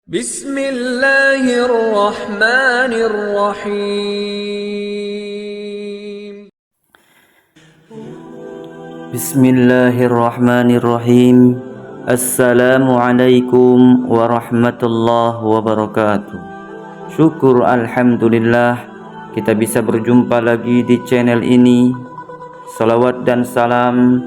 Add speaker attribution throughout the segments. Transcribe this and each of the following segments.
Speaker 1: Bismillahirrahmanirrahim.
Speaker 2: Bismillahirrahmanirrahim. Assalamualaikum warahmatullahi wabarakatuh. Syukur alhamdulillah kita bisa berjumpa lagi di channel ini. Salawat dan salam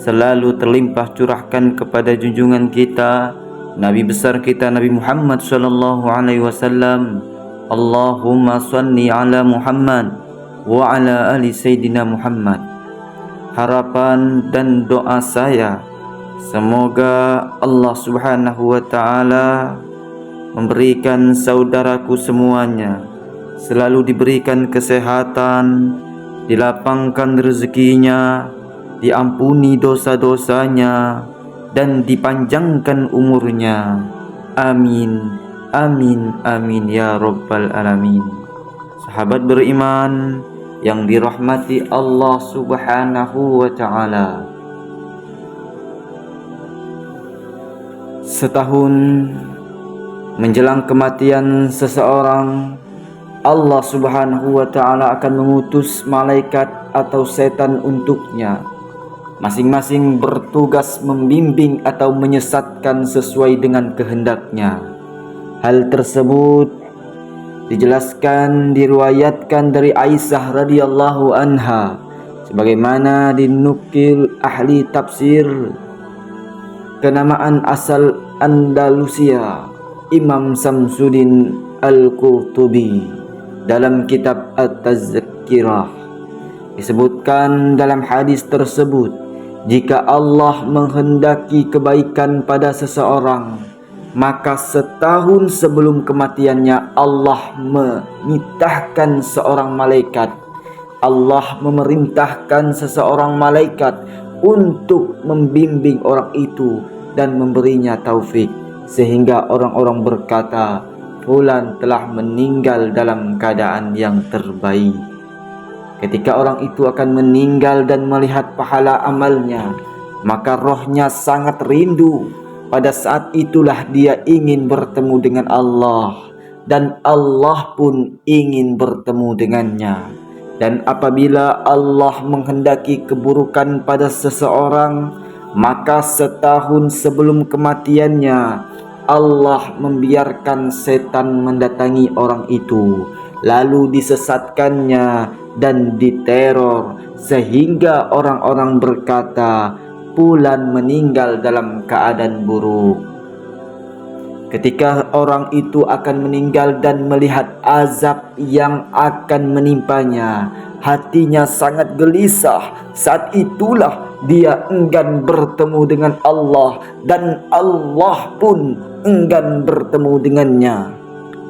Speaker 2: selalu terlimpah curahkan kepada junjungan kita, Nabi besar kita Nabi Muhammad sallallahu alaihi wasallam. Allahumma shalli ala Muhammad wa ala ali sayyidina Muhammad. Harapan dan doa saya, semoga Allah Subhanahu wa taala memberikan saudaraku semuanya selalu diberikan kesehatan, dilapangkan rezekinya, diampuni dosa-dosanya, dan dipanjangkan umurnya. Amin, amin, amin ya rabbal alamin. Sahabat beriman yang dirahmati Allah Subhanahu wa taala, setahun menjelang kematian seseorang, Allah Subhanahu wa taala akan mengutus malaikat atau setan untuknya, masing-masing bertugas membimbing atau menyesatkan sesuai dengan kehendaknya. Hal tersebut dijelaskan, diriwayatkan dari Aisyah radhiyallahu anha, sebagaimana dinukil ahli tafsir kenamaan asal Andalusia Imam Samsuddin Al-Qurtubi dalam kitab At-Tazkirah. Disebutkan dalam hadis tersebut, jika Allah menghendaki kebaikan pada seseorang, maka setahun sebelum kematiannya Allah menitahkan seorang malaikat. Allah memerintahkan seseorang malaikat untuk membimbing orang itu dan memberinya taufik, sehingga orang-orang berkata, fulan telah meninggal dalam keadaan yang terbaik. Ketika orang itu akan meninggal dan melihat pahala amalnya, maka rohnya sangat rindu. Pada saat itulah dia ingin bertemu dengan Allah, dan Allah pun ingin bertemu dengannya. Dan apabila Allah menghendaki keburukan pada seseorang, maka setahun sebelum kematiannya Allah membiarkan setan mendatangi orang itu, lalu disesatkannya dan diteror, sehingga orang-orang berkata, fulan meninggal dalam keadaan buruk. Ketika orang itu akan meninggal dan melihat azab yang akan menimpanya, hatinya sangat gelisah. Saat itulah dia enggan bertemu dengan Allah, dan Allah pun enggan bertemu dengannya.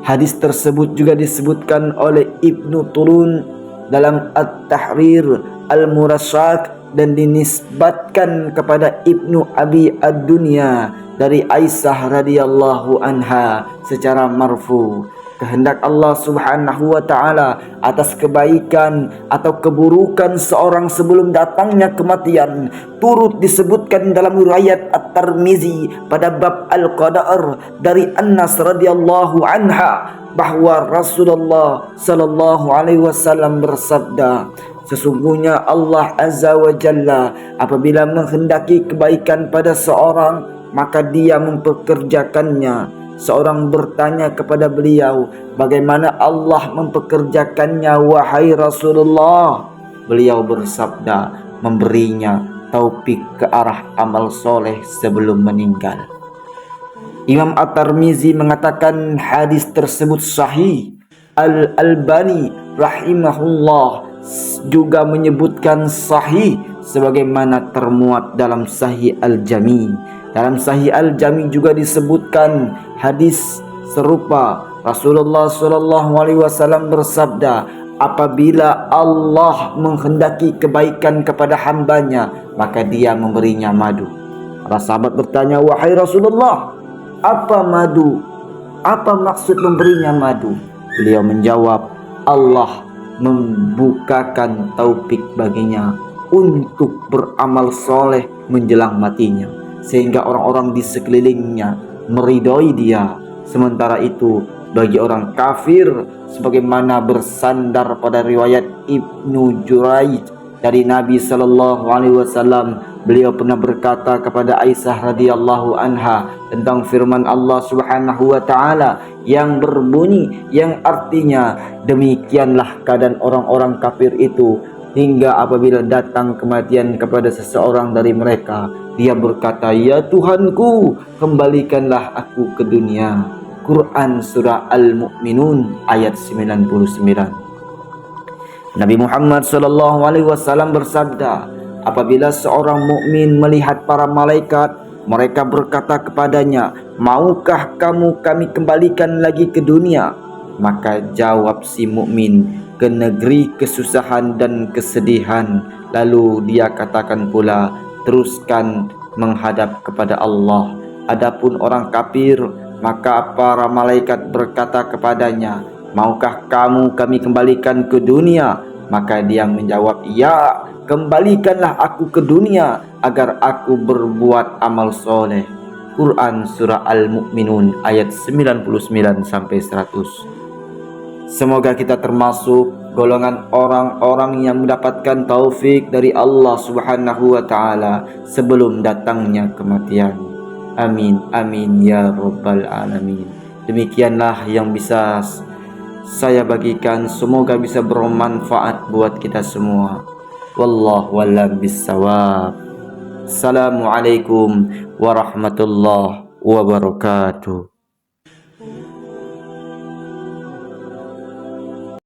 Speaker 2: Hadis tersebut juga disebutkan oleh Ibnu Turun dalam At-Tahrir Al-Murashak dan dinisbatkan kepada Ibnu Abi Ad-Dunya dari Aisyah radhiyallahu anha secara marfu. Kehendak Allah Subhanahu wa taala atas kebaikan atau keburukan seorang sebelum datangnya kematian turut disebutkan dalam riwayat At-Tirmizi pada bab Al-Qadar dari Anas radhiyallahu anha bahwa Rasulullah sallallahu alaihi wasallam bersabda, sesungguhnya Allah Azza wa Jalla apabila menghendaki kebaikan pada seorang, maka dia mempekerjakannya. Seorang bertanya kepada beliau, bagaimana Allah mempekerjakannya wahai Rasulullah? Beliau bersabda, memberinya taufik ke arah amal soleh sebelum meninggal. Imam At-Tirmizi mengatakan hadis tersebut sahih. Al-Albani rahimahullah juga menyebutkan sahih sebagaimana termuat dalam Sahih Al-Jami. Dalam Sahih Al-Jami juga disebutkan hadis serupa. Rasulullah sallallahu alaihi wasallam bersabda, apabila Allah menghendaki kebaikan kepada hambanya, maka dia memberinya madu. Para sahabat bertanya, wahai Rasulullah, apa madu? Apa maksud memberinya madu? Beliau menjawab, Allah membukakan taufik baginya untuk beramal soleh menjelang matinya, sehingga orang-orang di sekelilingnya meridhoi dia, Sementara itu bagi orang kafir, sebagaimana bersandar pada riwayat Ibnu Juraij dari Nabi sallallahu alaihi wasallam, beliau pernah berkata kepada Aisyah radhiyallahu anha tentang firman Allah Subhanahu wa taala yang berbunyi, yang artinya, demikianlah keadaan orang-orang kafir itu hingga apabila datang kematian kepada seseorang dari mereka, dia berkata, "Ya Tuhanku, kembalikanlah aku ke dunia." Quran surah Al-Mu'minun ayat 99. Nabi Muhammad SAW bersabda, apabila seorang mukmin melihat para malaikat, mereka berkata kepadanya, "Maukah kamu kami kembalikan lagi ke dunia?" Maka jawab si mukmin, "Ke negeri kesusahan dan kesedihan." Lalu dia katakan pula, "Teruskan menghadap kepada Allah." Adapun orang kafir, maka para malaikat berkata kepadanya, "Maukah kamu kami kembalikan ke dunia?" Maka dia menjawab, "Ya, kembalikanlah aku ke dunia agar aku berbuat amal soleh." Quran surah Al-Mu'minun ayat 99 sampai 100. Semoga kita termasuk golongan orang-orang yang mendapatkan taufik dari Allah Subhanahu wa taala sebelum datangnya kematian. Amin amin ya rabbal alamin. Demikianlah yang bisa saya bagikan, semoga bisa bermanfaat buat kita semua. Wallahu a'lam bissawab. Assalamualaikum warahmatullahi wabarakatuh.